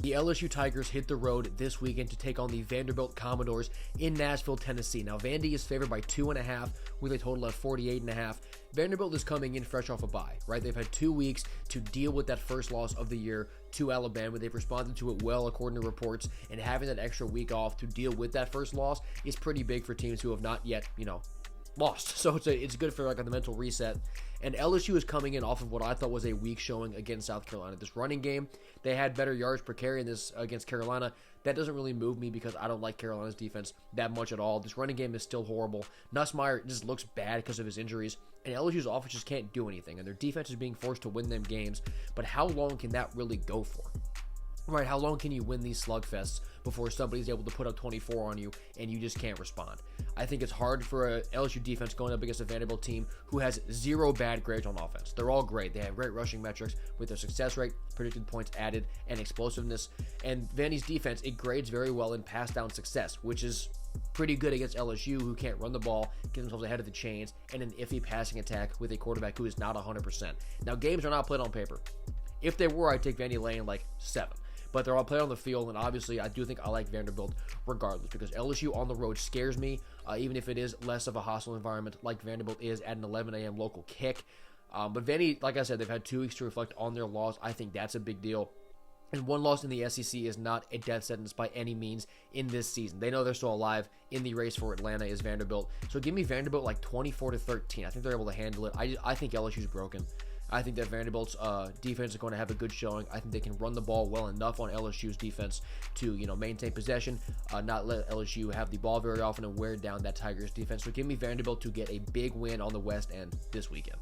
The LSU Tigers hit the road this weekend to take on the Vanderbilt Commodores in Nashville, Tennessee. Now, Vandy is favored by 2.5 with a total of 48.5. Vanderbilt is coming in fresh off a bye, right? They've had 2 weeks to deal with that first loss of the year to Alabama. They've responded to it well, according to reports, and having that extra week off to deal with that first loss is pretty big for teams who have not yet, lost. So it's good for like a mental reset. And LSU is coming in off of what I thought was a weak showing against South Carolina. This running game, they had better yards per carry in this against Carolina. That doesn't really move me because I don't like Carolina's defense that much at all. This running game is still horrible. Nussmeier just looks bad because of his injuries. And LSU's offense just can't do anything. And their defense is being forced to win them games. But how long can that really go for? Right, how long can you win these slugfests before somebody's able to put up 24 on you and you just can't respond? I think it's hard for a LSU defense going up against a Vanderbilt team who has 0 bad grades on offense. They're all great. They have great rushing metrics with their success rate, predicted points added, and explosiveness. And Vandy's defense, it grades very well in pass down success, which is pretty good against LSU, who can't run the ball, get themselves ahead of the chains, and an iffy passing attack with a quarterback who is not 100%. Now, games are not played on paper. If they were, I'd take Vandy laying like 7. But they're all playing on the field, and obviously I do think I like Vanderbilt regardless because LSU on the road scares me, even if it is less of a hostile environment like Vanderbilt is at an 11 a.m. local kick. But Vandy, like I said, they've had 2 weeks to reflect on their loss. I think that's a big deal. And one loss in the SEC is not a death sentence by any means in this season. They know they're still alive. In the race for Atlanta is Vanderbilt. So give me Vanderbilt like 24-13. I think they're able to handle it. I think LSU's broken. I think that Vanderbilt's defense is going to have a good showing. I think they can run the ball well enough on LSU's defense to, maintain possession, not let LSU have the ball very often and wear down that Tigers defense. So give me Vanderbilt to get a big win on the West End this weekend.